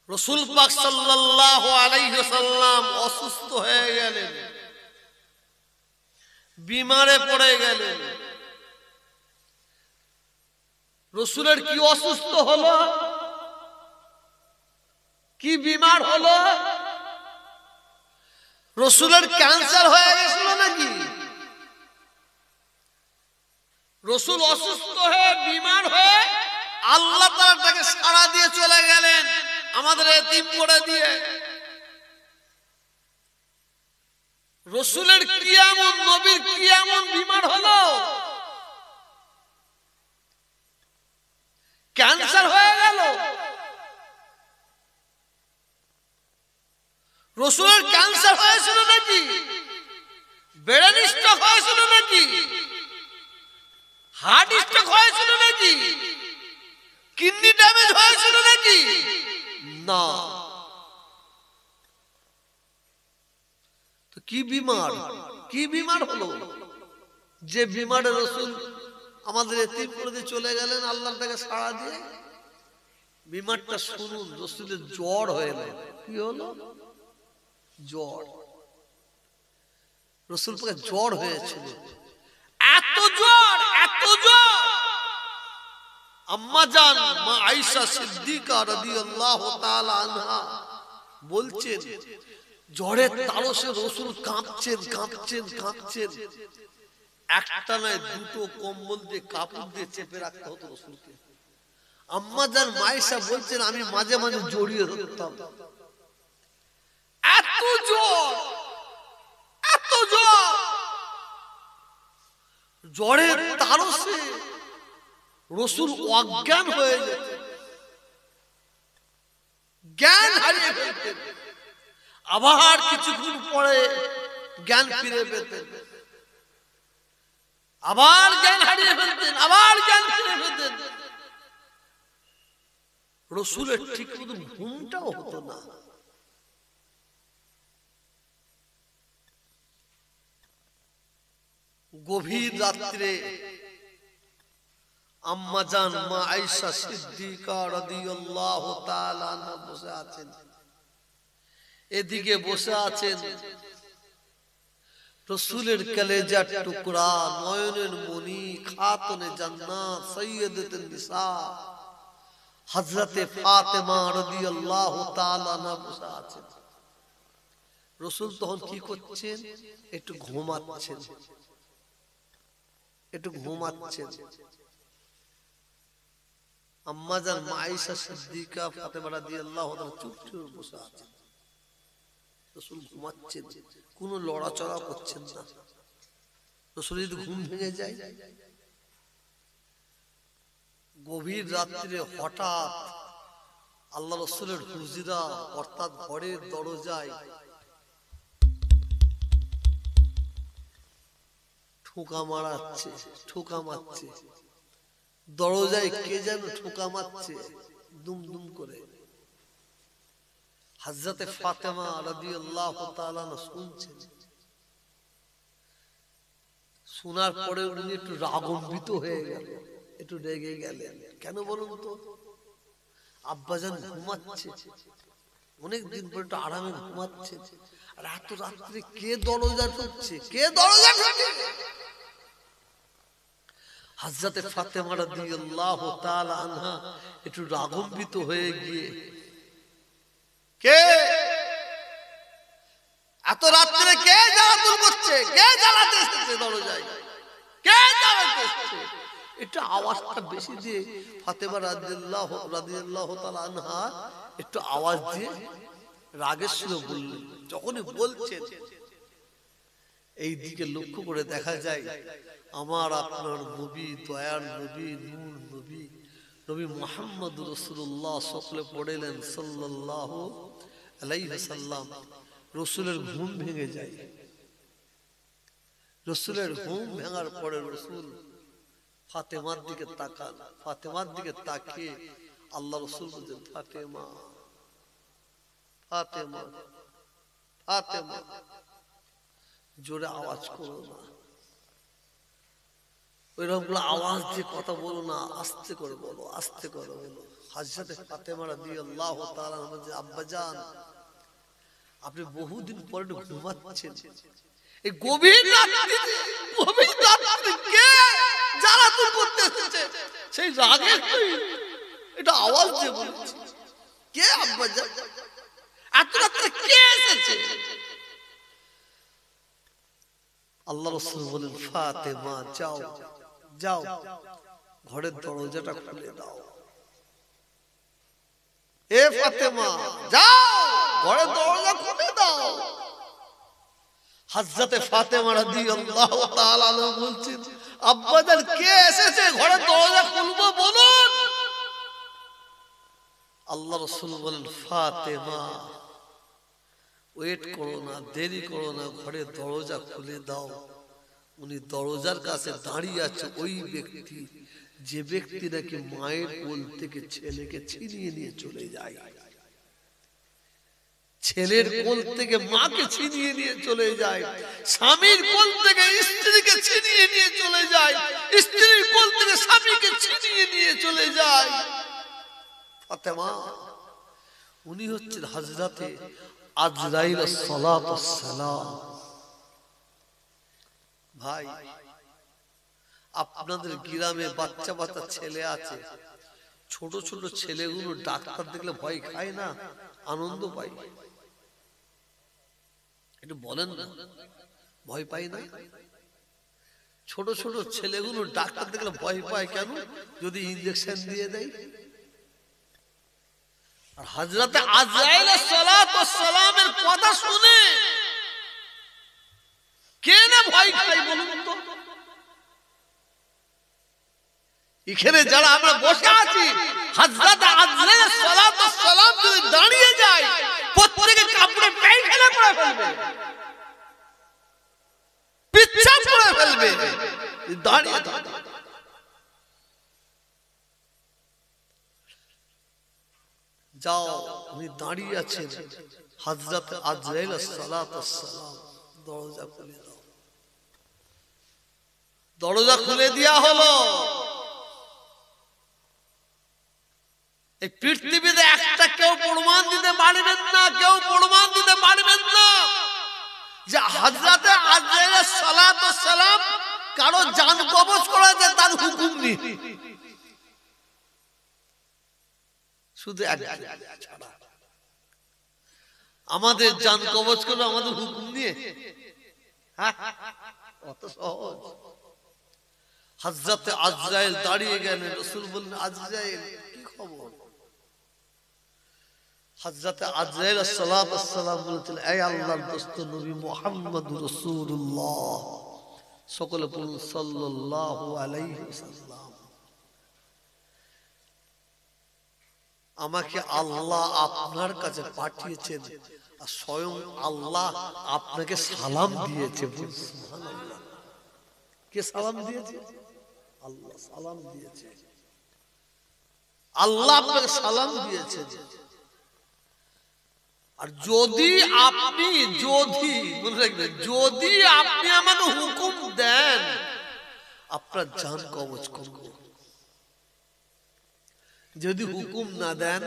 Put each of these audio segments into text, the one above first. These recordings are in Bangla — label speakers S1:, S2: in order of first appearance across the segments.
S1: রাসূল পাক সাল্লাল্লাহু আলাইহি ওয়াসাল্লাম অসুস্থ হয়ে গেলেন, বিমারে পড়ে গেলেন। রাসূলের কি অসুস্থ হলো, কি বিমার হলো? রাসূলের ক্যান্সার হয়ে গেছিল নাকি? রাসূল অসুস্থ হয়ে বিমার হয়ে আল্লাহ তাআলা তাকে সাড়া দিয়ে চলে গেলেন আমাদের এতিম করে দিয়ে। রাসূলের কি এমন, নবীর কি এমন বিমার হলো? ক্যান্সার হয়ে গেল। রাসূলের ক্যান্সার হয়েছিল নাকি? ব্রেন স্ট্রোক হয়েছিল নাকি? হার্ট স্ট্রোক হয়েছিল নাকি? কিডনি ড্যামেজ হয়েছিল নাকি? না। তো কি বিমার, কি বিমার হলো যে বিমারে রাসূল আমাদের এতিম করে দিয়ে চলে গেলেন আল্লাহর ডাকে সাড়া দিয়ে? বিমারটা শুনুন, রাসূলের জ্বর হয়ে গেল। কি হলো? জ্বর। রাসূল পাকের জ্বর হয়েছিল, এত জ্বর, এত জ্বর। আম্মা জান মা আয়েশা সিদ্দিকা রাদিয়াল্লাহু তাআলা আনহা বলছেন, জ্বরের তাড়সে রাসূল কাঁপছেন, কাঁপছেন, কাঁপছেন। একটা নয়, দুটো কম্বল দিয়ে কাপড় দিয়ে চেপে রাখতে হতো রাসূলকে। আম্মা জান মা আয়েশা বলছেন, আমি মাঝে মাঝে জড়িয়ে ধরতাম। এত জ্বর, এত জ্বর। জ্বরের তাড়সে রাসূল অজ্ঞান হয়ে যেতেন, জ্ঞান হারিয়ে ফেলতেন। আবার কিছুক্ষণ পরে জ্ঞান ফিরে পেতেন, আবার জ্ঞান হারিয়ে ফেলতেন, আবার জ্ঞান ফিরে পেতেন। রাসূলের ঠিক মতো ঘুমটাও হতো না। গভীর রাত্রে আম্মা জান মা আয়েশা সিদ্দিকা রাদিয়াল্লাহু তাআলা আনহা বসে আছেন, এদিকে বসে আছেন রাসূলের কলেজার টুকরা, নয়নের মণি, খাতুনে জান্নাত, সাইয়্যিদাতুন নিসা হযরতে ফাতেমা রাদিয়াল্লাহু তাআলা আনহা বসে আছেন। রাসূল তখন কি করছেন? একটু ঘুমাচ্ছেন, একটু ঘুমাচ্ছেন। আম্মা জান মা আয়েশা সিদ্দিকা ফাতেমা রাদিয়াল্লাহু তাআলা চুপচাপ বসে আছেন। রাসূল ঘুমাচ্ছেন, কোনো লড়াচড়া করছেন না। রাসূল যদি ঘুম ভেঙে যায়, গভীর রাত্রে হঠাৎ আল্লাহ রাসূলের হুজরা অর্থাৎ ঘরের দরজায় ঠোকা মারাচ্ছে, ঠোকা মারছে। দরজায় কে যেন ঠোকা মারছে দুম দুম করে। হযরতে ফাতেমা রাদিয়াল্লাহু তাআলা শুনছেন। শোনার পরে উনি একটু রাগান্বিত হয়ে গেলেন, একটু রেগে গেলেন। কেন বলুন তো? আব্বাজান ঘুমাচ্ছে, অনেকদিন পরে একটু আরামে ঘুমাচ্ছে, আর এত রাত্রে কে দরজা ঠুকছে, কে দরজা ঠুকছে? হযরতে ফাতেমা রাদিয়াল্লাহু তাআলা আনহা একটু রাগান্বিত হয়ে গিয়ে, কে এত রাত্রে কে জ্বালাতন করছে, কে জ্বালাতে এসেছে দরজায়, কে জ্বালাতে এসেছে? একটু আওয়াজটা বেশি দিয়ে ফাতেমা রাদিয়াল্লাহু তাআলা আনহা একটু আওয়াজ দিয়ে রাগের সুরে বললেন। যখনই বলছেন এই দিকে লক্ষ্য করে দেখা যায় আমার আপনার নবী, দয়ার নবী, নূর নবী, নবী মুহাম্মদ রাসূলুল্লাহ সকলে পড়লেন সাল্লাল্লাহু আলাইহি ওয়াসাল্লাম। রাসূলের ঘুম ভেঙে যায়। রাসূলের ঘুম ভাঙার পরে রাসূল ফাতেমার দিকে তাকান। ফাতেমার দিকে তাকিয়ে আল্লাহ রাসূল বলেন, ফাতেমা, ফাতেমা, ফাতেমা। জোরে আওয়াজ করো না, ওইরকম আওয়াজ দিয়ে কথা বলো না, আস্তে করে বলো, আস্তে করে বলো। হযরত ফাতেমা রাদিয়াল্লাহু তাআলা আনহা আব্বাজান আপনি বহুদিন পরে ঘুমাচ্ছেন, এই গভীর রাতে কে জ্বালাতন করতে এসেছে? সেই রাগে এটা আওয়াজ দিয়ে বলছে, কে আব্বাজান এত রাতে কে এসেছে? আল্লাহ রাসূল বলেন, ফাতেমা যাও যাও ঘরের দরজাটা খুলে দাও। এ ফাতেমা যাও ঘরের দরজা খুলে দাও। হযরত ফাতেমা রাদিয়াল্লাহু তাআলা আনহা বলছেন, আব্বাজান কে এসেছে? ঘরের দরজা খুলবো বলুন। আল্লাহ রাসূল বলেন, ফাতেমা ওয়েট করো না, দেরি করো না, ঘরের দরজা খুলে দাও। উনি দরজার কাছে দাঁড়িয়ে আছে ওই ব্যক্তি, যে ব্যক্তি নাকি মায়ের কোল থেকে ছেলেকে ছিনিয়ে নিয়ে চলে যায়, ছেলের কোল থেকে মাকে ছিনিয়ে নিয়ে চলে যায়, স্বামীর কোল থেকে স্ত্রীকে ছিনিয়ে নিয়ে চলে যায়, স্ত্রীর কোল থেকে স্বামীকে ছিনিয়ে নিয়ে চলে যায়। ফাতেমা উনি হচ্ছেন হযরতে আজরাইল সালাতুস সালাম। ভাই আপনাদের গ্রামে বাচ্চা বাচ্চা ছেলে আছে, ছোট ছোট ছেলেগুলো ডাক্তার দেখলে ভয় খায় না, আনন্দ পায়? একটু বলেন না, ভয় পায় না? ছোট ছোট ছেলেগুলো ডাক্তার দেখলে ভয় পায় কেন? যদি ইনজেকশন দিয়ে দেয়। আর হযরত আজরাইল সালাতুস সালামের কথা শুনে কে না ভয় খায় বলুন তো? এখানে যারা আমরা বসে আছি, হযরত আজরাইল সালাতুস সালাম যদি দাঁড়িয়ে যায়, প্রত্যেকে কাপড়ে পায়খানা করে ফেলবে, পিচ্ছাপ করে ফেলবে। দাঁড়িয়ে যাও, উনি দাঁড়িয়ে আছেন, হযরত আজরাইল সালাতুস সালাম। দরজা খুলে দাও। দরজা খুলে দেয়া হলো। এই পৃথিবীতে একটা কেউ প্রমাণ দিতে পারবেন না, কেউ প্রমাণ দিতে পারবেন না যে হযরত আজরাইল সালাতুস সালাম কারো জান কবজ করেছে তার হুকুম নেই, শুধু একজন ছাড়া। আমাদের জান কবজ করবে আমাদের হুকুম নিয়ে? কত সহজ। হযরত আজরাইল দাঁড়িয়ে গেলেন, রাসূল বললেন, আজরাইল কি খবর? হযরত আজরাইল সালাতুস সালাম বলেছিলেন, হে আল্লাহর দোস্ত নবী মুহাম্মদুর রাসূলুল্লাহ, সকলে বলুন সাল্লাল্লাহু আলাইহি ওয়াসাল্লাম, আমাকে আল্লাহ আপনার কাছে পাঠিয়েছেন, আর স্বয়ং আল্লাহ আপনাকে সালাম দিয়েছে। সুবহানাল্লাহ। কে সালাম দিয়েছে? আল্লাহ সালাম দিয়েছে। আল্লাহ আপনাকে সালাম দিয়েছে। আর যদি আপনি মনে রাখবেন, যদি আপনি আমাকে হুকুম দেন, আপনার জান কবজ করব। যদি হুকুম না দেন,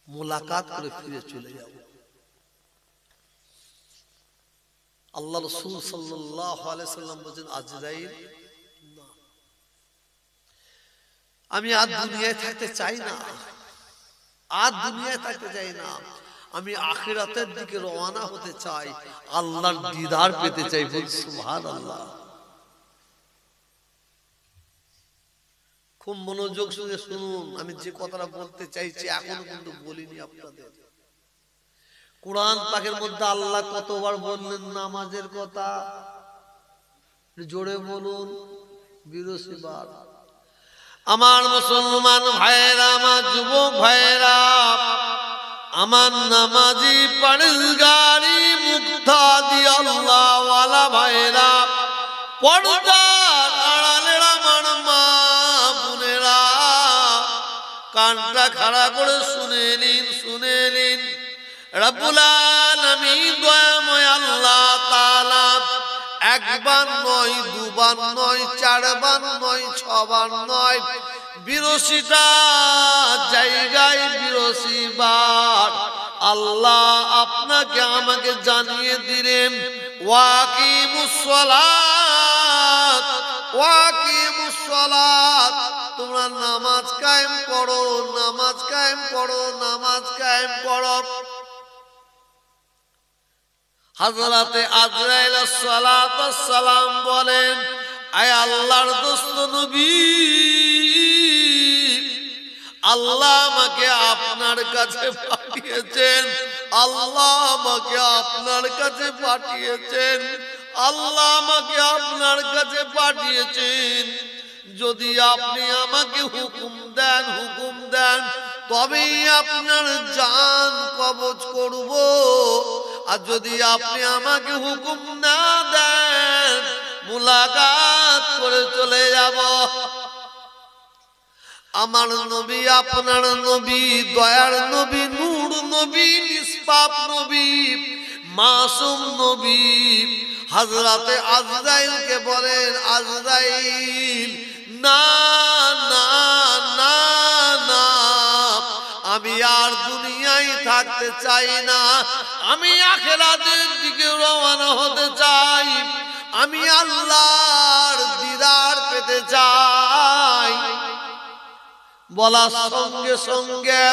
S1: মুলাকাত করে ফিরে চলে যাব। আল্লাহ রাসূল সাল্লাল্লাহু আলাইহি সাল্লাম বলেন, আজরাইল না, আমি আর দুনিয়ায় থাকতে চাই না, আর দুনিয়ায় থাকতে চাই না, আমি আখিরাতের দিকে রওনা হতে চাই, আল্লাহর দিদার পেতে চাই। বল সুবহানাল্লাহ। খুব মনোযোগ সঙ্গে শুনুন, আমি যে কথাটা বলতে চাইছি এখনো কিন্তু বলিনি আপনাদের। কুরআন পাকের মধ্যে আল্লাহ কতবার বললেন নামাজের কথা? জোরে বলুন, 82 বার। আমার মুসলমান ভাইরা, আমার যুবক ভাইরা, আমার নামাজি পরহেজগারি মুক্তাদি আল্লাহ ওয়ালা ভাইরা, পর্দার আড়ালের আমার মা বোনেরা, কানটা খাড়া করে শুনে নিন। রব্বুল আলামিন দয়াময় আল্লাহ তাআলা একবার নয়, দুবার নয়, চারবার নয়, ছবার নয়, বিরশিটা জায়গায় বিরশিবার আল্লাহ আপনাকে আমাকে জানিয়ে দিলেন ওয়াকিমুস সালাত ওয়াকিমুস সালাত, তোমরা নামাজ কায়েম করো, নামাজ কায়েম করো, নামাজ কায়েম করো। হযরতে আজরাইল সালাতু সালাম বলেন, আয় আল্লাহর দোস্ত নবী, আল্লাহ আমাকে আপনার কাছে পাঠিয়েছেন, আল্লাহ আমাকে আপনার কাছে পাঠিয়েছেন, আল্লাহ আমাকে আপনার কাছে পাঠিয়েছেন। যদি আপনি আমাকে হুকুম দেন তবেই আপনার জান কবজ করব, আর যদি আপনি আমাকে হুকুম না দেন মুলাকাত করে চলে যাব। আমার নবী আপনার নবী, দয়ার নবী, নূর নবী, নিষ্পাপ নবী, মাসুম নবী। হযরতে আজরাইলকে বলেন, আজরাইল না না না না, আমি আর দুনিয়ায় থাকতে চাই না, আমি আখিরাতের দিকে রওনা হতে চাই, আমি আল্লাহর দিদার পেতে চাই। বলার সঙ্গে সঙ্গে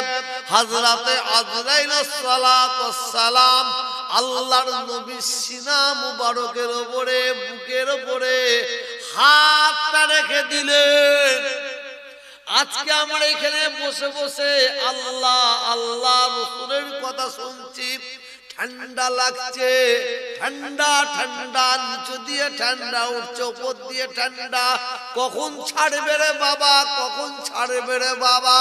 S1: হযরতে আজরাইল সালাতুস সালাম আল্লাহর নবীর সিনা মুবারকের উপরে, বুকের উপরে হাতটা রেখে দিলেন। আজকে আমরা এখানে বসে বসে আল্লাহ আল্লাহ রাসূলের কথা শুনছি, ঠান্ডা লাগছে, ঠান্ডা ঠান্ডা, নিচু দিয়ে ঠান্ডা উঠছে, উপর দিয়ে ঠান্ডা, কখন ছাড়বে রে বাবা, কখন ছাড়বে রে বাবা।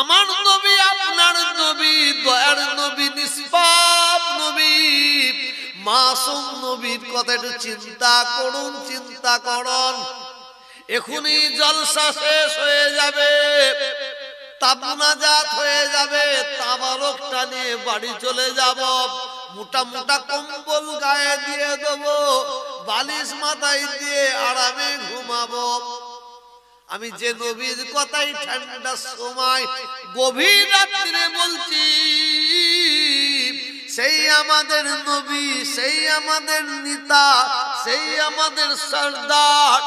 S1: আমার নবী আপনার নবী, দয়ার নবী, নিষ্পাপ নবী, মাসুম নবীর কথা একটু চিন্তা করুন, চিন্তা করুন। এখনই জলসা শেষ হয়ে যাবে, তাবনাজাত হয়ে যাবে, তাবারকটা নিয়ে বাড়ি চলে যাব, মোটা মোটা কম্বল গায়ে দিয়ে দেবো, বালিশ মাথায় দিয়ে আরামে ঘুমাবো। আমি যে নবীর কথাই ঠান্ডার সময় গভীর রাত্রে বলছি, সেই আমাদের নবী, সেই আমাদের নেতা, সেই আমাদের সরদার।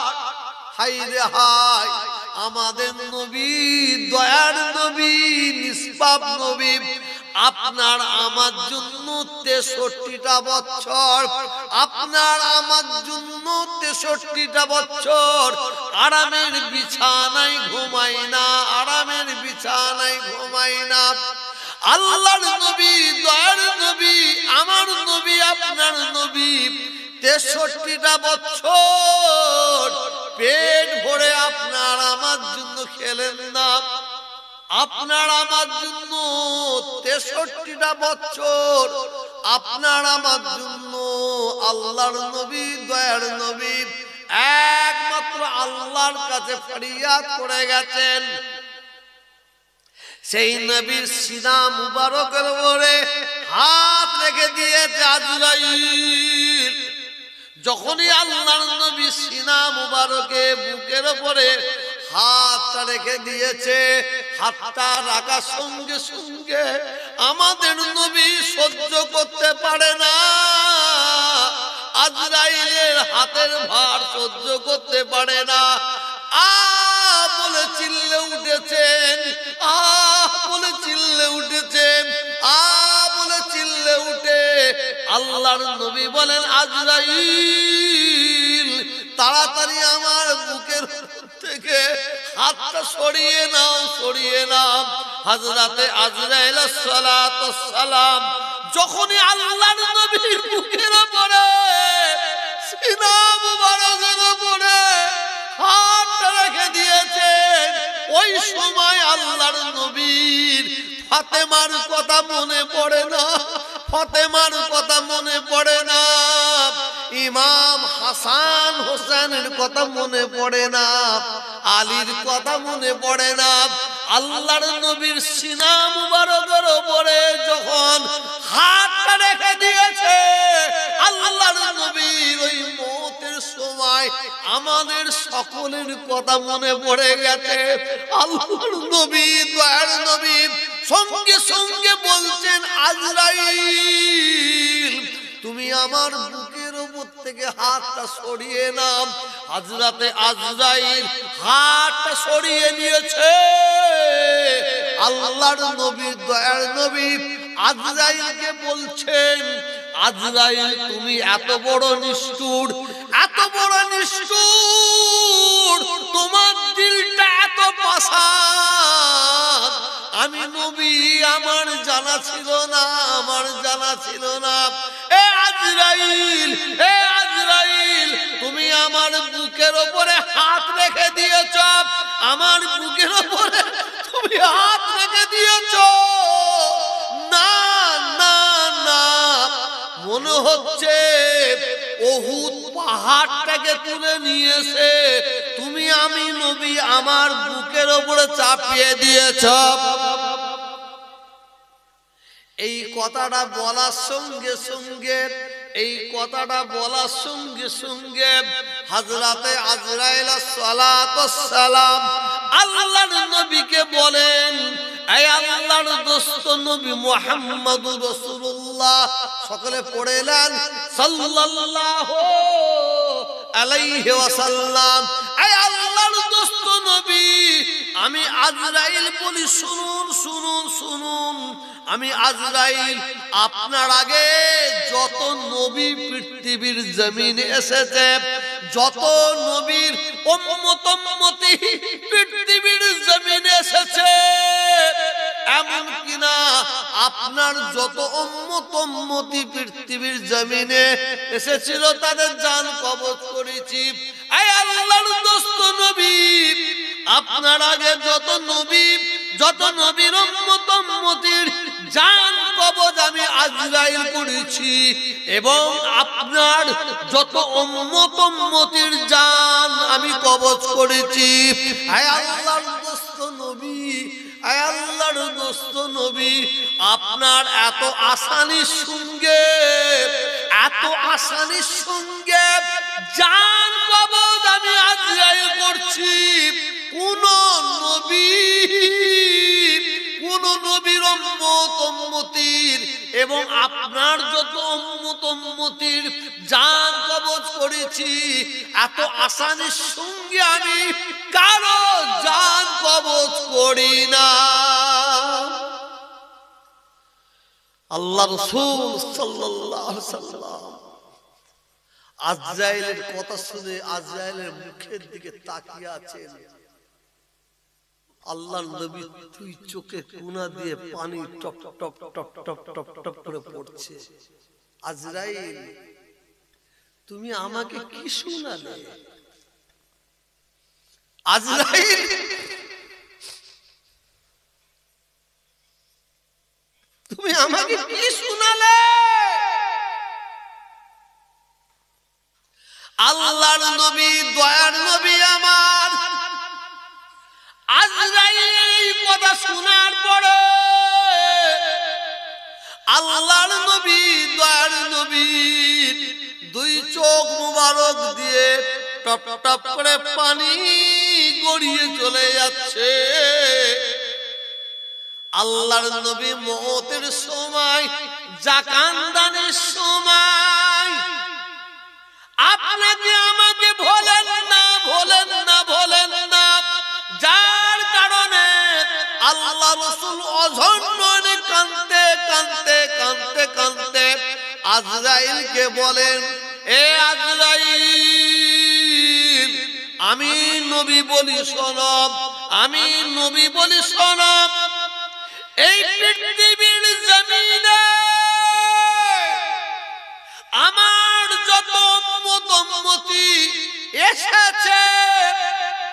S1: হায় রে হায়, আমাদের নবী, দয়ার নবী, নিষ্পাপ নবী, আপনার আমার জন্য 63টা বছর, আপনার আমার জন্য 63টা বছর আরামের বিছানায় ঘুমাই না, আরামের বিছানায় ঘুমাই না। আল্লাহর নবী, দয়ার নবী, আমার নবী, আপনার নবী 63টা বছর পেট ভরে আপনার আমার জন্য খেলেন না, আপনার আমার জন্য 63টা বছর আপনার আমার জন্য আল্লাহর নবী, দয়ার নবী একমাত্র আল্লাহর কাছে ফরিয়াদ করে গেছেন। সেই নবীর সিনা মুবারকের উপরে হাত রেখে দিয়েছে আজরাইল। যখনই আল্লাহর নবী সিনা মুবারকে বুকের উপরে হাতটা রেখে দিয়েছে, হাতটা রাখার সঙ্গে সঙ্গে আমাদের নবী সহ্য করতে পারে না, আজরাইলের হাতের ভার সহ্য করতে পারে না, বলে চিল্লে উঠেছেন, বলে চিল্লে উঠেছেন, বলে চিল্লে উঠে আল্লাহর নবী বলেন, আজরাইল তাড়াতাড়ি আমার বুকের থেকে হাতটা সরিয়ে নাও, সরিয়ে নাও। হযরতে আজরাইল সালাতুস সালাম যখনই আল্লাহর নবীর বুকের উপরে, সিনা মুবারকের উপরে হাতটা রেখে দিয়েছেন, ওই সময় আল্লাহর নবীর ফাতেমার কথা মনে পড়ে না, ফাতেমার কথা মনে পড়ে না, ইমাম হাসান হোসেনের কথা মনে পড়ে না, আলীর কথা মনে পড়ে না। আল্লাহর নবীর সিনা মুবারকের উপরে যখন হাতটা রেখে দিয়েছে, আল্লাহর নবীর ওই মওতের সময় সময় আমাদের সকলের কথা মনে পড়ে গেছে। আল্লাহর নবী, দয়ার নবী সঙ্গে সঙ্গে বলছেন, আজরাইল তুমি আমার বুকের উপর থেকে হাতটা সরিয়ে নাও। হযরতে আজরাইল হাতটা সরিয়ে নিয়েছে। আল্লাহর নবী, দয়ার নবী আজরাইলকে বলছেন, আজরাইল তুমি এত বড় নিষ্ঠুর, এত বড় নিষ্ঠুর, তোমার দিলটা এত পাষাণ। আমি নবী, আমার জানা ছিল না, আমার জানা ছিল না। এ আজরাইল, এ আজরাইল তুমি আমার বুকের উপরে হাত রেখে দিয়েছ, আমার বুকের উপরে তুমি হাত রেখে দিয়েছ। না না না, মনে হচ্ছে উহুদ পাহাড়টাকে তুলে নিয়েছে, তুমি আমি নবী আমার বুকের উপরে চাপিয়ে দিয়েছ। এই কথাটা বলার সঙ্গে সঙ্গে, এই কথাটা বলার সঙ্গে সঙ্গে হযরতে আজরাইল সালাতুস সালাম আল্লাহর নবীকে বলেন, এই আল্লাহর দোস্ত নবী মুহাম্মদুর রাসূলুল্লাহ, সকলে পড়েলেন সাল্লাল্লাহু আলাইহি ওয়াসাল্লাম, এই আল্লাহর দোস্ত নবী, আমি আজরাইল বলি, শুনুন শুনুন শুনুন, আমি আজরাইল আপনার আগে যত নবী পৃথিবীর জমিনে এসেছে, যত নবীর উম্মত উম্মতি পৃথিবীর জমিনে এসেছে, এমন কিনা আপনার যত উম্মত উম্মতি পৃথিবীর জমিনে এসেছিল তাদের জান কবজ করেছি। এই আল্লাহর দোস্ত নবী, আপনার আগে যত নবী, যত নবীর উম্মত উম্মতির জান কবজ আমি আজরাইল করেছি, এবং আপনার যত উম্মত উম্মতির জান আমি কবজ করেছি। হে আল্লাহর দোস্ত নবী, হে আল্লাহর দোস্ত নবী, আপনার এত আসানির সঙ্গে, এত আসানির সঙ্গে জান কবজ আমি আজরাইল করছি, কোন নবী, কোন নবীর উম্মত উম্মতির এবং আপনার যত উম্মত উম্মতির জান কবজ করেছি, এত আসানির সঙ্গে আমি কারো জান কবজ করি না। আল্লাহ রাসূল সাল্লাল্লাহু আলাইহি ওয়াসাল্লাম আজরাইলের কথা শুনে আজরাইলের মুখের দিকে তাকিয়ে আছেন। আল্লাহর নবী দুই চোখে কোনা দিয়ে পানি top top top top top top করে পড়ছে। আজরাইল তুমি আমাকে কি শোনালে? আজরাইল তুমি আমাকে কি শোনালে? আল্লাহর নবী, দয়ার নবী আমার আজরাইল এই কথা শোনার পরে আল্লাহর নবী, দয়ার নবী দুই চোখ মুবারক দিয়ে টপ টপ করে পানি গড়িয়ে চলে যাচ্ছে। আল্লাহর নবী মওতের সময়, জাকাত দানের সময় আপনাকে আমাকে ভোলেন না, ভোলেন না, ভোলেন না, যার কারণে আল্লাহ রাসূল অঝন্যনে কাঁদতে কাঁদতে কাঁদতে কাঁদতে আজরাইলকে বলেন, এ আজরাইল আমি নবী বলি শোনো, আমি নবী বলি শোনো, এই পৃথিবীর জমিনে আমার যত উম্মত উম্মতি এসেছে,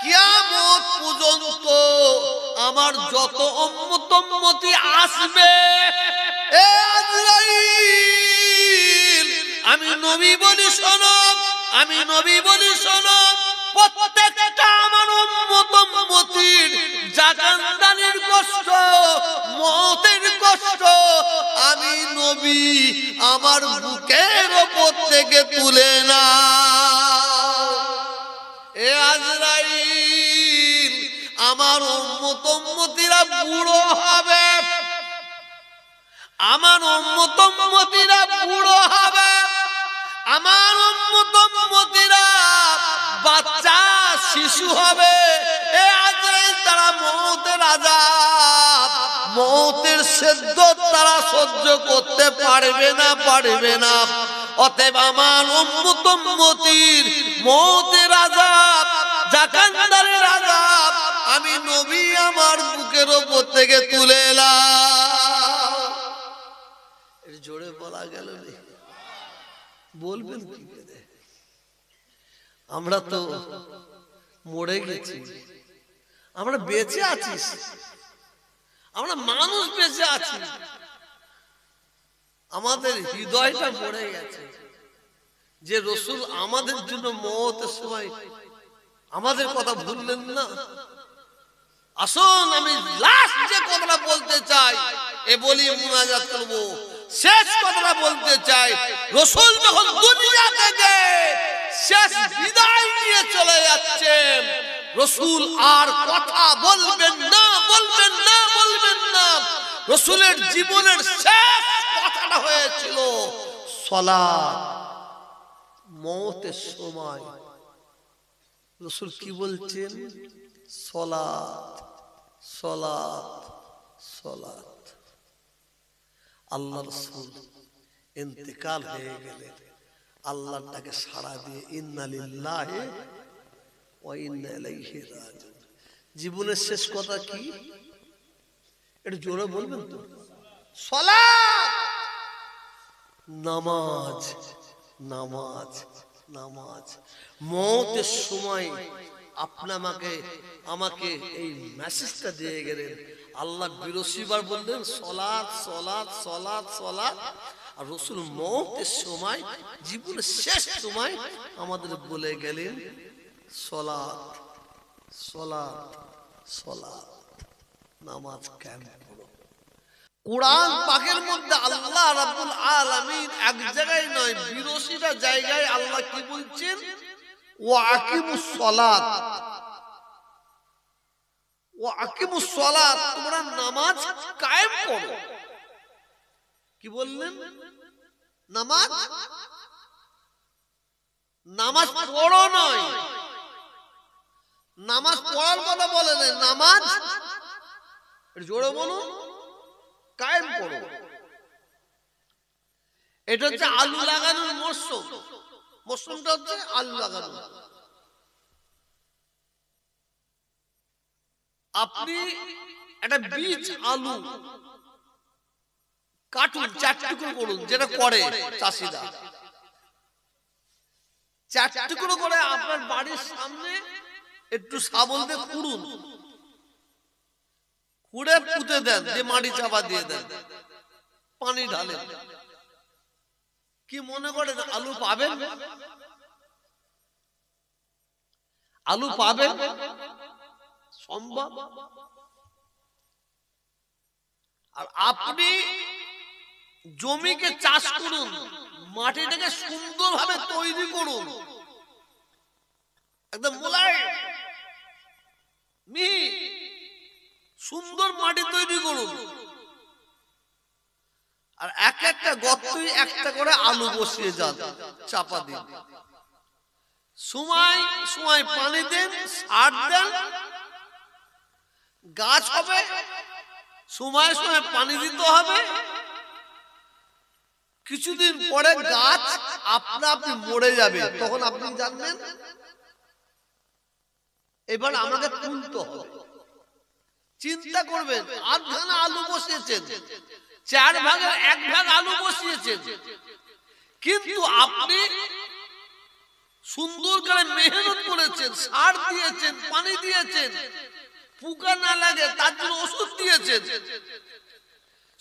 S1: কিয়ামত পর্যন্ত আমার যত উম্মত উম্মতি আসবে, এ আজরাইল আমি নবী বলি শোনো, আমি নবী বলি শোনো, প্রত্যেকটা আমার উম্মত উম্মতির জাকাতের কষ্ট, মওতের কষ্ট আমি নবী আমার বুকের উপর থেকে তুলে নাও। আজরাইল আমার উম্মতিরা বুড়ো হবে, আমার উম্মতিরা বুড়ো হবে, আমার উম্মতিরা বাচ্চা শিশু হবে। এ আজরাইল তারা মওতের আযাব, মওতের সিদ্দত তারা সহ্য করতে পারবে না। অতএব আমার উম্মতির মওতের আযাব, জাকান্দারের আযাব আমি নবী আমার বুকের উপর থেকে তুলে এলাম। এর জোরে বলা গেল না, বলবেন কি করে? আমরা তো মরে গেছি, আমরা বেঁচে আছি, আমরা মানুষ বেঁচে আছি, আমাদের হৃদয়টা মরে গেছে। যে রাসূল আমাদের জন্য মওতের সময় আমাদের কথা ভুললেন না। আসুন আমি লাস্ট যে কথাটা বলতে চাই, এ বলি মুনাজাত করব, শেষ কথাটা বলতে চাই। রাসূল যখন দুনিয়া থেকে শেষ বিদায় নিয়ে চলে যাচ্ছেন, রাসূল আর কথা বলবেন না। রাসূলের জীবনের শেষ কথাটা হয়েছিল সালাত। মওতের সময় রাসূল কি বলছেন? সালাত, সালাত, সালাত। আল্লাহ রাসূল ইন্তেকাল হয়ে গেলেন, আল্লাহর ডাকে সাড়া দিয়ে ইন্না লিল্লাহি ওয়া ইন্না ইলাইহি রাজিউন। জীবনের শেষ কথা কি? একটু জোরে বলবেন তো? সালাত, নামাজ, নামাজ, নামাজ। মওতের সময় আমাকে এই মেসেজটা দিয়ে গেলেন। আল্লাহ বিরসিবার বললেন সালাত, সালাত, সালাত, সালাত। আর রাসূল মওতের সময়, জীবনের শেষ সময় আমাদের বলে গেলেন সালাত, সালাত, সালাত। নামাজ কেন পড়ো? কুরআন পাকের মধ্যে আল্লাহ রাব্বুল আলামিন এক জায়গায় নয়, ৮২টা জায়গায় আল্লাহ কি বলছেন? ওয়া আকিমুস সালাত, ওয়া আকিমুস সালাত, তোমরা নামাজ কায়েম করো। কি বললেন? নামাজ পড়ো নয়, নামাজ পড়ার কথা বলে না, নামাজ জোরে বলুন কায়েম করো। এটা হচ্ছে আলু লাগানোর মরশুম। মরশুমটা হচ্ছে আলু লাগানো। আপনি একটা বীজ আলু কাটুন, ৪ টুকরো করুন, যেটা করে চাষিরা। ৪ টুকরো করে আপনার বাড়ির সামনে একটু শাবল দিয়ে খুঁড়ুন, খুঁড়ে পুঁতে দেন, যে মাটি চাপা দিয়ে দেন, পানি ঢালেন। কি মনে করেন আলু পাবেন? আলু পাবেন? সম্ভব? আর আপনি জমিকে চাষ করুন, মাটিটাকে সুন্দরভাবে তৈরি করুন, একদম মোলায়েম মিহি সুন্দর মাটি তৈরি করুন। আর এক একটা গর্তই একটা করে আলু বসিয়ে যান, চাপা দিন, সময় সময় পানি দেন, সার দেন, গাছ হবে, সময় সময় পানি দিতে হবে। কিছুদিন পরে গাছ আপনা আপনি মরে যাবে, তখন আপনি জানবেন এবার আমাকে তুলতে হবে। চিন্তা করবেন, আধখানা আলু বসিয়েছেন, ৪ ভাগের ১ ভাগ আলু বসিয়েছেন, কিন্তু আপনি সুন্দর করে মেহনত করেছেন, সার দিয়েছেন, পানি দিয়েছেন, পোকা না লাগে তার জন্য ওষুধ দিয়েছেন,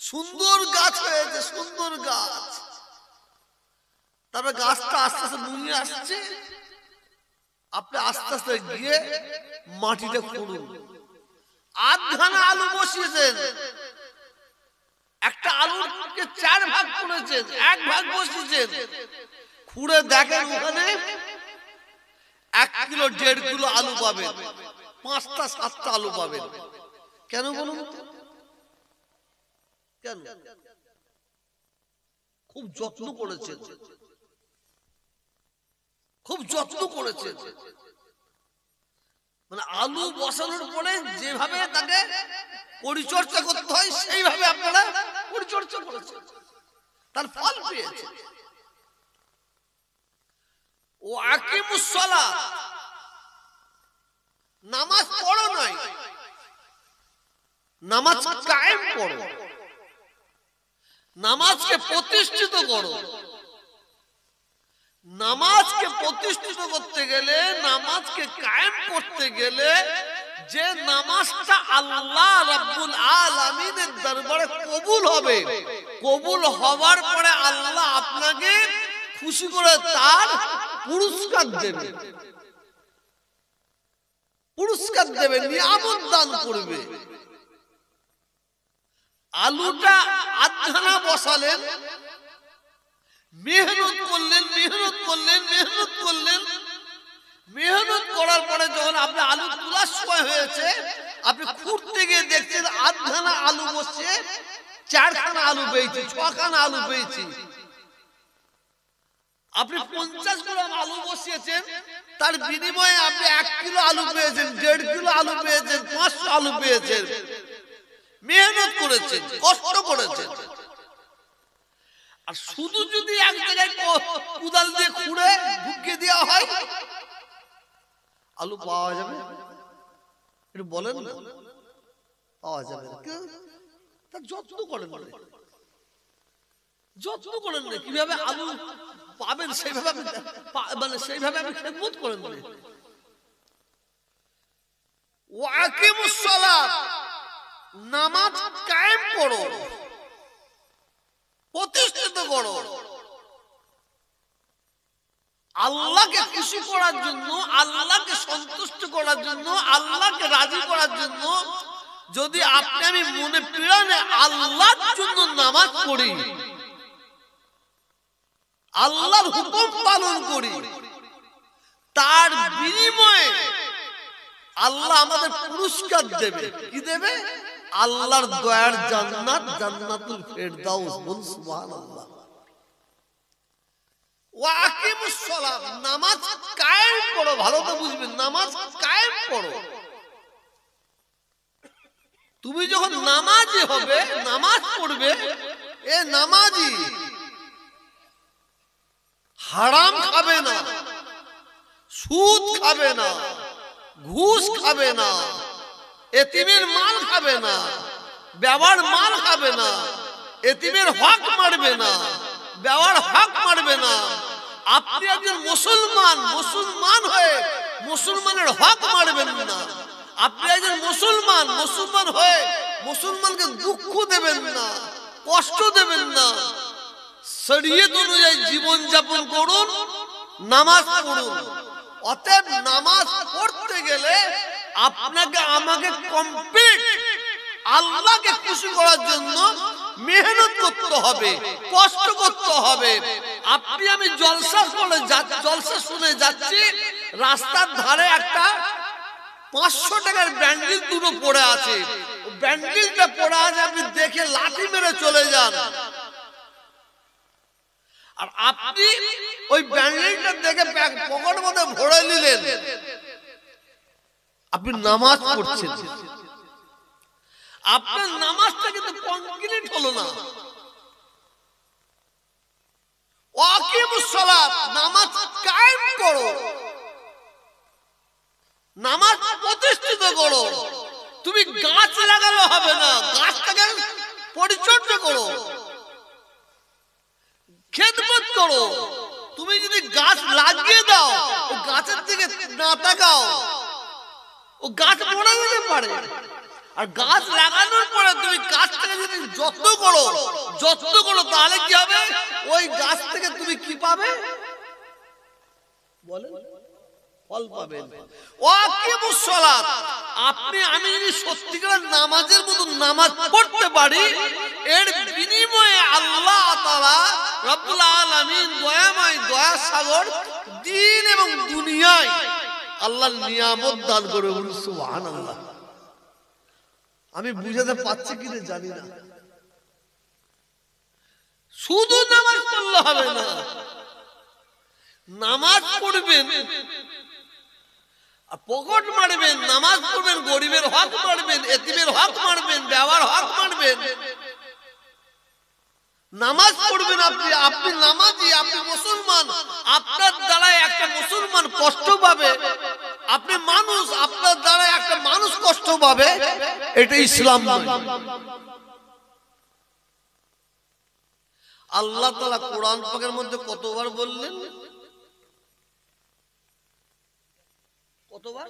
S1: সুন্দর গাছ হয়েছে, সুন্দর গাছ। তারপরে গাছটা আস্তে আস্তে নুয়ে আসছে, আপনি আস্তে আস্তে গিয়ে মাটিটা খুঁড়ুন। আধখানা আলু বসিয়েছেন, একটা আলুকে ৪ ভাগ করেছেন, ১ ভাগ বসিয়েছেন, খুঁড়ে দেখেন ওখানে 1 কিলো 1.5 কিলো আলু পাবেন, 5টা 7টা আলু পাবেন। কেন বলুন তো? কেন? খুব যত্ন করেছেন, খুব যত্ন করেছেন। মানে আলু বসানোর পরে যেভাবে তাকে পরিচর্যা করতে হয় সেইভাবে আপনারা পরিচর্যা করেছেন, তার ফল পেয়েছে। ও আকিমুস সালাত, নামাজ পড়ো নাই, নামাজ কায়েম করো, নামাজকে প্রতিষ্ঠিত করো। নামাজকে প্রতিষ্ঠিত করতে গেলে, নামাজকে কায়েম করতে গেলে যে নামাজটা আল্লাহ রাব্বুল আলামিনের দরবারে কবুল হবে, কবুল হওয়ার পরে আল্লাহ আপনাকে খুশি করে তার পুরস্কার দেবে, পুরস্কার দেবে, নিয়ামত দান করবে। আলুটা আধখানা বসালেন, মেহনত করলেন, মেহনত করলেন, মেহনত করলেন, মেহনত করার পরে যখন আপনি আলু তোলার সময় হয়েছে, আপনি খুঁড়তে গিয়ে দেখছেন আধখানা আলু বসছে, 4খানা আলু পেয়েছি, 6খানা আলু পেয়েছি। আপনি 50 গ্রাম আলু বসিয়েছেন, তার বিনিময়ে আপনি 1 কিলো আলু পেয়েছেন, 1.5 কিলো আলু পেয়েছেন, 500 আলু পেয়েছেন। মেহনত করেছেন, কষ্ট করেছেন। আর শুধু যদি এক জায়গায় কোদাল দিয়ে খুঁড়ে ঢুকিয়ে দেওয়া হয়, আলু পাওয়া যাবে? একটু বলেন না, পাওয়া যাবে না। তার যত্ন করেন না, যত্ন করেন না, কিভাবে আলু পাবেন সেইভাবে মানে সেইভাবে আপনি খেদমত করেন না। ওয়া আকিমুস সালাত, নামাজ কায়েম করো, প্রতিষ্ঠিত করো। আল্লাহকে খুশি করার জন্য, আল্লাহকে সন্তুষ্ট করার জন্য, আল্লাহকে রাজি করার জন্য যদি আপনি আমি মনে প্রাণে আল্লাহর জন্য নামাজ পড়ি, আল্লাহর হুকুম পালন করি, তার বিনিময়ে আল্লাহ আমাদের পুরস্কার দেবে। কি দেবে? আল্লাহর দয়ার জান্নাত, জান্নাতুল ফেরদাউস। বলুন সুবহানাল্লাহ। ওয়া আকিমুস সালাত, নামাজ কায়েম করো। ভালো তো বুঝবেন, নামাজ কায়েম করো। তুমি যখন নামাজি হবে, নামাজ পড়বে, এ নামাজি হারাম খাবে না, সুদ খাবে না, ঘুষ খাবে না, এতিমের মাল খাবে না, বেওয়ার মাল খাবে না, এতিমের হক মারবে না, বেওয়ার হক মারবে না। আপনি একজন মুসলমান, মুসলমান হয়ে মুসলমানের হক মারবেন না। আপনি একজন মুসলমান, মুসলমান হয়ে মুসলমানকে দুঃখ দেবেন না, কষ্ট দেবেন না। শরীয়ত অনুযায়ী জীবন যাপন করুন, নামাজ পড়ুন। অতএব নামাজ পড়তে গেলে আপনাকে আমাকে কমপ্লিট আল্লাহকে খুশি করার জন্য মেহনত করতে হবে, কষ্ট করতে হবে। আপনি আমি জলসা করে জলসা শুনে যাচ্ছি, রাস্তার ধারে একটা 500 টাকার ব্যান্ডেল দুটো পড়ে আছে, ব্যান্ডেলটা পড়ে আছে, আপনি দেখে লাঠি মেরে চলে যান। আর আপনি ওই ব্যান্ডেলটা দেখে পকেট মধ্যে ভরে নিলেন, আপনি নামাজ পড়ছেন, আপনার নামাজটা কিন্তু কমপ্লিট হলো না। ওয়াকিমুস সালাত, নামাজ কায়েম করো, নামাজ প্রতিষ্ঠিত করো। তুমি গাছ লাগালে হবে না, গাছটাকে পরিচর্যা করো, খেদমত করো। তুমি যদি গাছ লাগিয়ে দাও, ও গাছের দিকে না তাকাও, ও গাছ মরে যেতে পারে। আর গাছ লাগানোর পরে তুমি গাছটাকে যদি যত্ন করো, যত্ন করো, তাহলে কি হবে? ওই গাছ থেকে তুমি কি পাবে বলেন? ফল পাবেন। ওয়াকিমুস সালাত, আপনি আমি যদি সত্যিকার নামাজের মতো নামাজ পড়তে পারি, এর বিনিময়ে আল্লাহ তাআলা রব্বুল আলামিন দয়াময়, দয়া সাগর, দ্বীন এবং দুনিয়ায় আল্লাহ নিয়ামত দান করে, বলুন সুবহানাল্লাহ। আমি বুঝাতে পারছি কি জানি না। শুধু নামাজ পড়লে হবে না, নামাজ পড়বেন পকেট মারবেন, নামাজ পড়বেন, গরিবের হক মারবেন, এতিমের হক মারবেন, বেওয়ার হক মারবেন। নামাজ পড়বেন আপনি, আপনি নামাজি, আপনি মুসলমান, আপনার দ্বারা একটা মুসলমান কষ্ট পাবে, আপনি মানুষ, আপনার দ্বারা একটা মানুষ কষ্ট পাবে, এটা ইসলাম নয়। আল্লাহ তাআলা কোরআন পাকের মধ্যে কতবার বললেন? কতবার?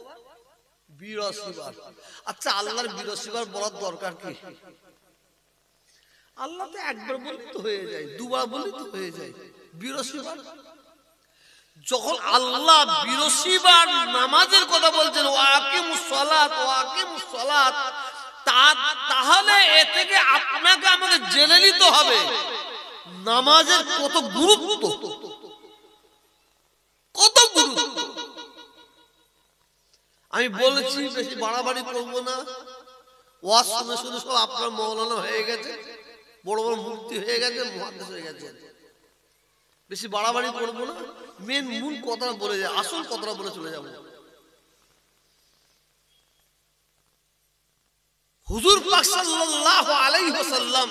S1: 82 বার। আচ্ছা, আল্লাহর 82 বার বলার দরকার কি? আল্লাহ তো একবার বললে তো হয়ে যায়, দুবার বললে তো হয়ে যায়, 82 বার। যখন আল্লাহ 82 বার নামাজের কথা বলছেন, ওয়াকিমুস সালাত ওয়াকিমুস সালাত, তাহলে এ থেকে আপনাকে আমাকে জেনে নিতে হবে নামাজের কত গুরুত্ব, কত গুরুত্ব। আমি বলেছি বেশি বাড়াবাড়ি করবো না, ওয়াজ শুনে শুনে সব আপনার মৌলানা হয়ে গেছে, বড় বড় মুফতি হয়ে গেছে, মুহাদ্দিস হয়ে গেছে। বেশি বাড়াবাড়ি করবো না, মেন মূল কথাটা বলে যায়, আসল কথাটা বলে চলে যাবো। হুজুর পাক সাল্লাল্লাহু আলাইহি ওয়াসাল্লাম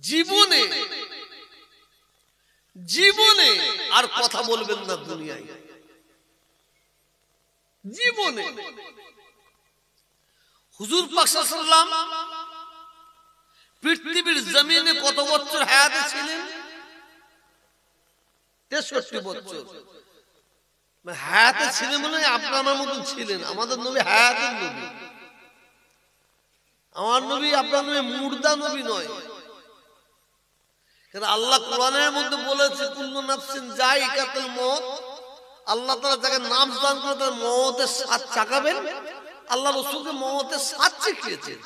S1: জীবনে জীবনে আর কথা বলবেন না দুনিয়ায়, জীবনে। হুজুর পাক সাল্লাল্লাহু আলাইহি ওয়াসাল্লাম পৃথিবীর জমিনে কত বছর হায়াতে ছিলেন? 63 বছর। হায়াতে ছিলেন মানে আপনার আমার মতন ছিলেন। আমাদের নবী হায়াতের নবী, আমার নবী আপনার নবী মুর্দা নবী নয়। কারণ আল্লাহ কোরআনের মধ্যে বলেছে, কুল্লু নাফসিন যায়িকাতুল মউত। আল্লাহ তাআলা যাকে নাম দান করে তার মওতের স্বাদ চাখাবেন। আল্লাহ রাসূলকে মওতের স্বাদ শিখিয়েছেন।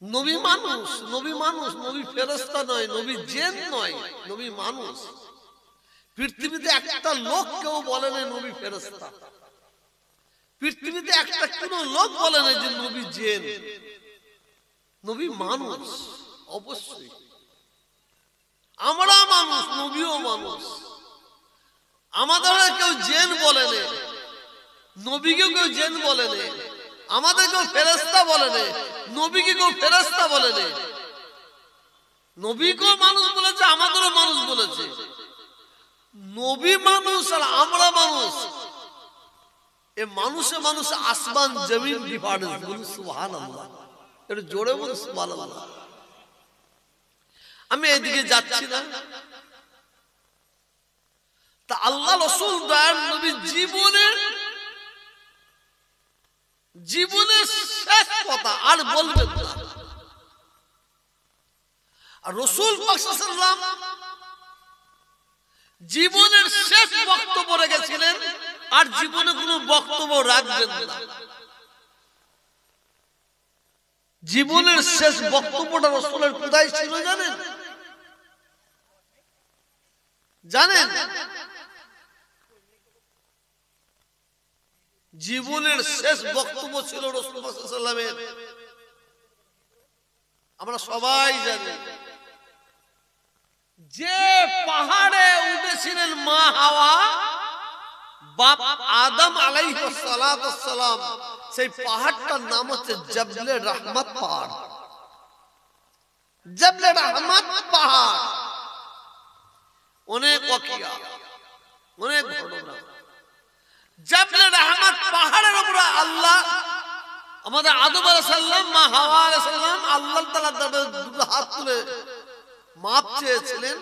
S1: নবী মানুষ, নবী মানুষ, নবী ফেরেশতা নয়, নবী জিন নয়, নবী মানুষ। পৃথিবীতে একটা লোক কেউ বলে না নবী ফেরেশতা, পৃথিবীতে একটা কোনো লোক বলে না যে নবী জিন। নবী মানুষ, অবশ্যই আমরা মানুষ, নবীও মানুষ। আমাদের কেউ জিন বলে না, নবীকে কেউ জিন বলে না। আমাদের কেউ ফেরেশতা বলে না, নবীকে কেউ ফেরেশতা বলে না। নবীকেও মানুষ বলেছে, আমাদেরও মানুষ বলেছে। নবী মানুষ আর আমরা মানুষ, এ মানুষে মানুষে আসমান জমিন ডিফারেন্স। বলুন সুবহানাল্লাহ, একটু জোরে বলুন সুবহানাল্লাহ। আমি এদিকে যাচ্ছি না। তা আল্লাহ রাসূল দয়ার নবী জীবনের শেষ কথা আর বলবেন না। আর রাসূল পাক সাল্লাল্লাহু আলাইহি ওয়াসাল্লাম জীবনের শেষ বক্তব্য রেখেছিলেন, আর জীবনে কোনো বক্তব্য রাখবেন না। জীবনের শেষ বক্তব্যটা রাসূলের কোথায় ছিল জানেন? জানেন? জীবনের শেষ বক্তব্য ছিল রাসূল সাল্লাল্লাহু আলাইহি ওয়াসাল্লামের, আমরা সবাই জানি। যে পাহাড়ে উঠেছিলেন মা হাওয়া, বাপ আদম আলাইহিস সালাতু ওয়াস সালাম, সেই পাহাড়টার নাম হচ্ছে জাবলে রহমত পাহাড়। জাবলে রহমত পাহাড়। অনেক ওয়াকিয়া, অনেক ঘটনা। জাবলে রহমত পাহাড়ের উপরে আল্লাহ আমাদের আদম আলাইহিস সালাম, মা হাওয়া আলাইহিস সালাম আল্লাহ তাআলার দরবারে দুটো হাত তুলে মাপ চেয়েছিলেন।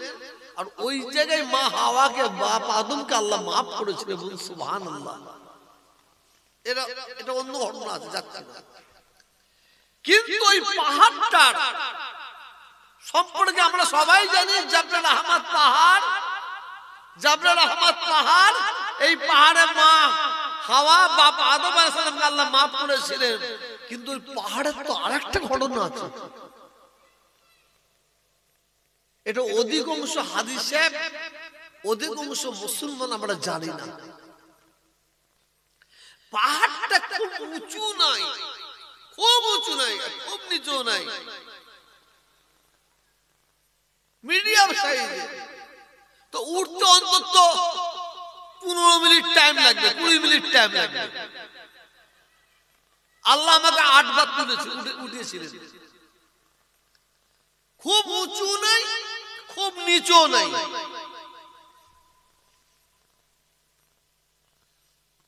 S1: আর ওই জায়গায় মা হাওয়াকে, বাপ আদমকে আল্লাহ মাফ করেছিলেন। বলুন সুবহানাল্লাহ। এটা অন্য ঘটনা আছে, যাচ্ছে না। কিন্তু ওই পাহাড়টার সম্পর্কে আমরা সবাই জানি, জাবলে রহমত পাহাড়, জাবলে রহমত পাহাড়। এই পাহাড়ে মা হাওয়া, বাপ আদম আলাইহিস সালামকে আল্লাহ মাফ করেছিলেন। কিন্তু ওই পাহাড়ের তো আরেকটা ঘটনা আছে। এটা অধিকাংশ হাদিসে অধিকাংশ মুসলমান আমরা জানি না। পাহাড়টা খুব উঁচু নাই, খুব উঁচু নাই, খুব নিচু নাই, মিডিয়াম সাইজে। তো উঠতে অন্তত 15 মিনিট টাইম লাগবে, 20 মিনিট টাইম লাগবে। আল্লাহ আমাকে 8 বার উঠিয়েছিলেন। খুব উঁচু নাই, খুব নিচু নাই,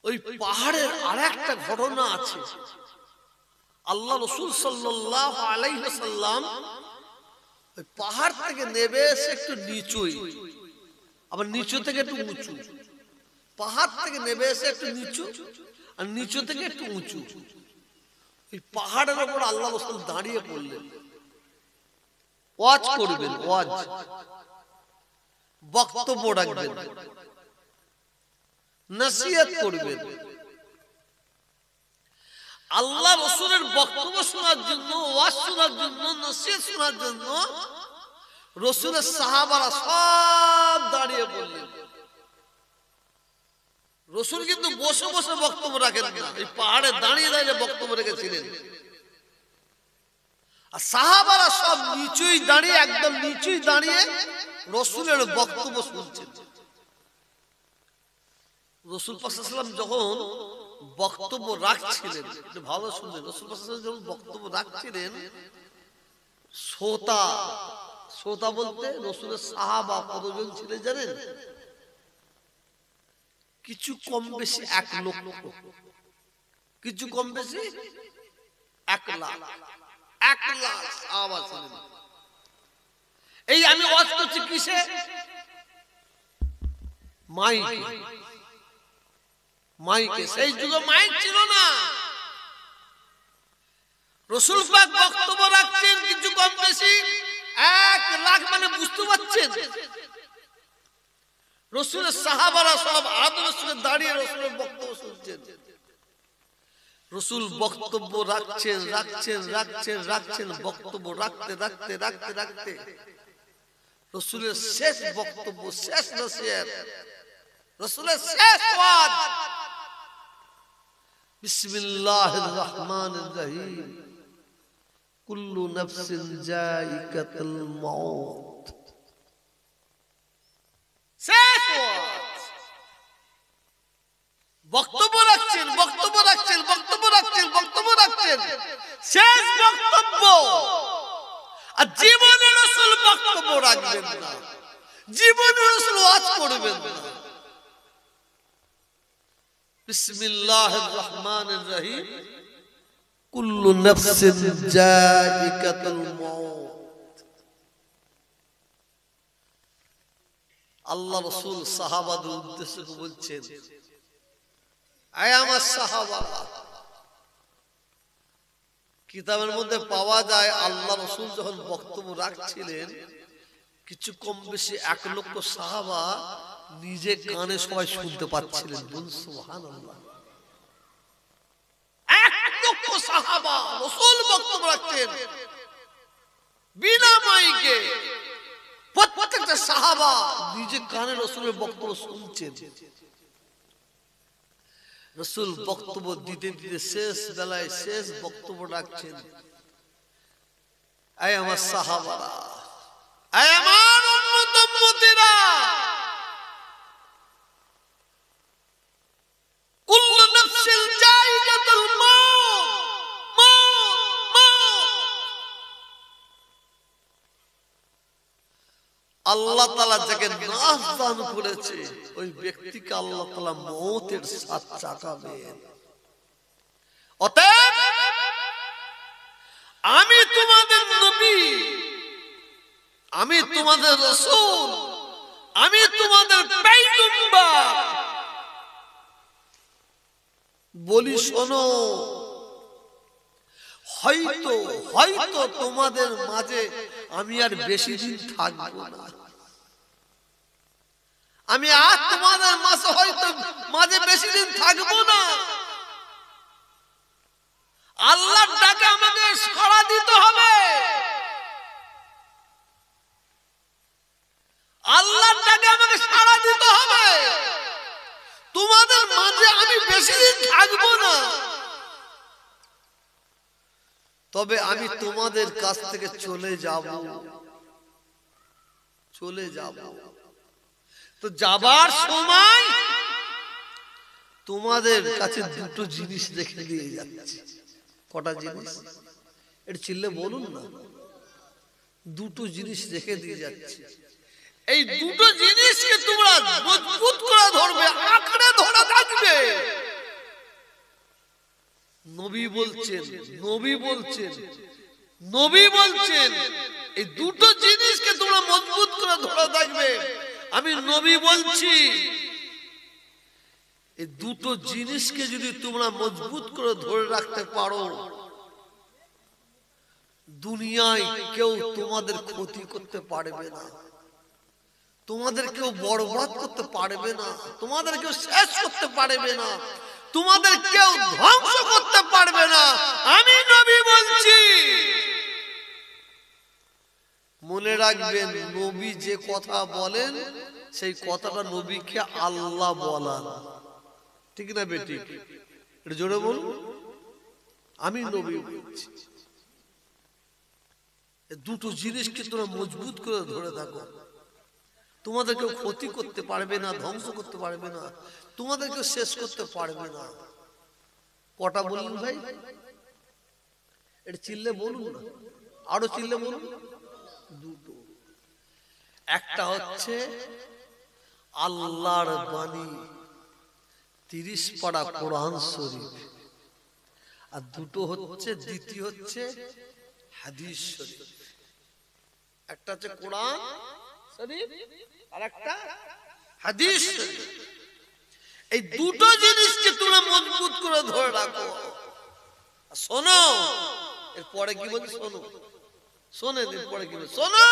S1: ওই পাহাড়ের আরেকটা ঘটনা আছে। আল্লাহ রাসূল সাল্লাল্লাহু আলাইহি ওয়াসাল্লাম ওই পাহাড় থেকে নেমে এসে একটু নিচুই, আবার নিচু থেকে একটু উঁচু, পাহাড় থেকে নেমে এসে একটু নিচু, আর নিচু থেকে একটু উঁচু। ওই পাহাড়ের উপর আল্লাহ রাসূল দাঁড়িয়ে পড়লেন, ওয়াজ করবেন, ওয়াজ বক্তব্য রাখবেন, নসিহত করবেন। আল্লাহ রাসূলের বক্তব্য শোনার জন্য, ওয়াজ শোনার জন্য, নসিহত শোনার জন্য রাসূলের সাহাবারা সব দাঁড়িয়ে পড়লেন। রাসূল কিন্তু বসে বসে বক্তব্য রাখেন না, এই পাহাড়ে দাঁড়িয়ে দাঁড়িয়ে বক্তব্য রেখেছিলেন। আর সাহাবারা সব নিচুই দাঁড়িয়ে, একদম নিচুই দাঁড়িয়ে রাসূলের বক্তব্য শুনছেন। রাসূল পাক সাল্লাল্লাহু আলাইহি ওয়াসাল্লাম যখন বক্তব্য রাখছিলেন, একটু ভালো শুনবেন, রাসূল পাক সাল্লাল্লাহু আলাইহি ওয়াসাল্লাম যখন বক্তব্য রাখছিলেন, শ্রোতা, শ্রোতা বলতে রাসূলের সাহাবা কতজন ছিলেন জানেন? কিছু কম বেশি 1 লক্ষ, কিছু কম বেশি 1 লাখ, 1 লাখ সাহাবা ছিলেন। এই আমি ওয়াজ করছি কিসে? মাইকে, মাইকে। সেই যুগে মাইক ছিল না। রাসূল পাক বক্তব্য রাখছেন, কিছু কম বেশি 1 লাখ, মানে বুঝতে পারছেন? রাসূলের সাহাবারা সব আদরের সঙ্গে দাঁড়িয়ে রাসূলের বক্তব্য শুনছেন। রাসূল বক্তব্য রাখছেন, রাখছেন, রাখছেন, রাখছেন, বক্তব্য রাখতে রাখতে রাখতে রাখতে রাসূলের শেষ বক্তব্য, শেষ নসিহত, রাসূলের শেষ ওয়াজ, বিসমিল্লাহির রহমানির রহিম, কুল্লু নাফসিন যায়িকাতুল মাউত। শেষ ওয়াজ, বক্তব্য রাখছেন, বক্তব্য রাখছেন, বক্তব্য রাখছেন, বক্তব্য রাখছেন, শেষ বক্তব্য। আর জীবনে রাসূল বক্তব্য রাখবেন না, জীবনে রাসূল ওয়াজ করবেন না। বিসমিল্লাহির রহমানির রহিম, কুল্লু নাফসিন যায়িকাতুল মাউত। আল্লাহ রাসূল সাহাবাদের উদ্দেশ্যে বলছেন, আয় আমার সাহাবারা, কিতাবের মধ্যে পাওয়া যায় আল্লাহ রাসূল যখন বক্তব্য রাখছিলেন, কিছু কম বেশি 1 লক্ষ সাহাবা নিজে কানে সবাই শুনতে পাচ্ছিলেন। বলুন সুবহানাল্লাহ। 1 লক্ষ সাহাবা রাসূল বক্তব্য রাখতেন বিনা মাইকে, প্রত্যেকটা সাহাবা নিজে কানে রাসূলের বক্তব্য শুনছেন। রাসূল বক্তব্য দিতে দিতে শেষ বেলায় শেষ বক্তব্য রাখছেন, আয় আমার সাহাবারা, আয় আমার উম্মত উম্মতিরা, কুল্লু নাফসিন যায়িকাতুল মাউত, মাউত, মাউত। আল্লাহ তাআলা যাকে নাস দান করেছে, ওই ব্যক্তিকে আল্লাহ তাআলা মওতের স্বাদ চাখাবেন। অতএব আমি তোমাদের নবী, আমি তোমাদের রাসূল, আমি তোমাদের পয়গম্বর বলি, শোনো, হয়তো হয়তো তোমাদের মাঝে আমি আর বেশি দিন থাকবো না। আমি আর তোমাদের মাঝে বেশি দিন থাকবো না। আল্লাহর ডাকে আমাকে সাড়া দিতে হবে। তোমাদের মাঝে আমি বেশি দিন থাকবো না, তবে আমি তোমাদের কাছ থেকে চলে যাব। তো যাবার সময় তোমাদের কাছে দুটো জিনিস রেখে দিয়ে যাচ্ছে। কটা জিনিস? এটা চিল্লে বলুন না। দুটো জিনিস রেখে দিয়ে যাচ্ছে। এই দুটো জিনিসকে তোমরা মজবুত করে ধরবে, আঁকড়ে ধরে থাকবে। নবী বলছেন এই দুটো জিনিসকে তোমরা মজবুত করে ধরে থাকবে। আমি নবী বলছি, এই দুটো জিনিসকে যদি তোমরা মজবুত করে ধরে রাখতে পারো, দুনিয়ায় কেউ তোমাদের ক্ষতি করতে পারবে না, তোমাদের কেউ বরবাদ করতে পারবে না, তোমাদের কেউ শেষ করতে পারবে না, তোমাদের কেউ ধ্বংস করতে পারবে না। আমি নবী বলছি। মনে রাখবেন, নবী যে কথা বলেন সেই কথাটা নবীকে আল্লাহ বলান, ঠিক না বেটি? এটা জোরে বলুন। আমি নবী বলছি, দুটো জিনিসকে তোমরা মজবুত করে ধরে থাকো। তোমাদের কেউ ক্ষতি করতে পারবে না, ধ্বংস করতে পারবে না, তোমাদের কেউ শেষ করতে পারবে না। কটা বলুন ভাই? এটা চিল্লে বলুন না, আরো চিল্লে বলুন। দুটো। একটা হচ্ছে আল্লাহর বাণী 30 পারা কোরআন শরীফ, আর দুটো হচ্ছে, দ্বিতীয় হচ্ছে হাদিস শরীফ। একটা হচ্ছে কোরআন শরীফ আর একটা হাদিস শরীফ। এই দুটো জিনিসকে তোমরা মজবুত করে ধরে রাখো। শোনো, এরপরে কি বলি? শোনেন, এরপরে কি বলি? শোনো,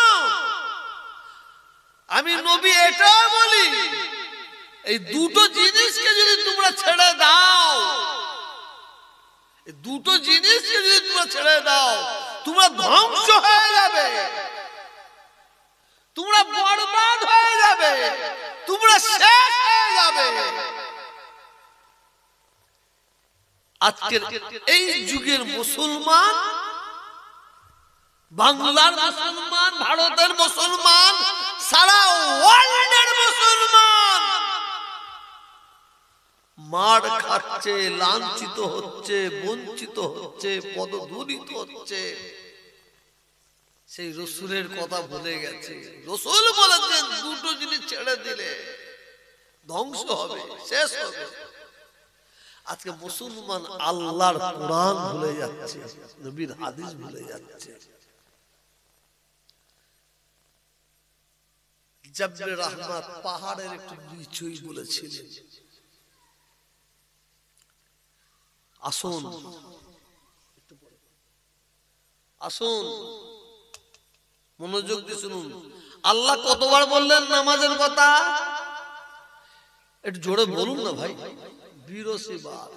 S1: আমি নবী এটা বলি, এই দুটো জিনিসকে যদি তোমরা ছেড়ে দাও, এই দুটো জিনিসকে যদি তোমরা ছেড়ে দাও, তোমরা ধ্বংস হয়ে যাবে, তোমরা বরবাদ হয়ে যাবে, তোমরা শেষ হয়ে যাবে। আজকের এই যুগের মুসলমান, বাংলার মুসলমান, ভারতের মুসলমান, সারা ওয়ার্ল্ডের মুসলমান মার খাচ্ছে, লাঞ্ছিত হচ্ছে, বঞ্চিত হচ্ছে, পদদলিত হচ্ছে। সেই রসুলের কথা ভুলে গেছে। রসুল বলেছেন দুটো জিনিস ছেড়ে দিলে ধ্বংস হবে, শেষ হবে। আজকে মুসলমান আল্লাহর কোরআন ভুলে যাচ্ছে, নবীর হাদিস ভুলে যাচ্ছে। জাবরে রহমত পাহাড়ের একটু নিচুই বলেছিলেন, আসুন আসুন মনোযোগ দিয়ে শুনুন। আল্লাহ কতবার বললেন নামাজের কথা? একটু জোরে বলুন না ভাই। 82 বার।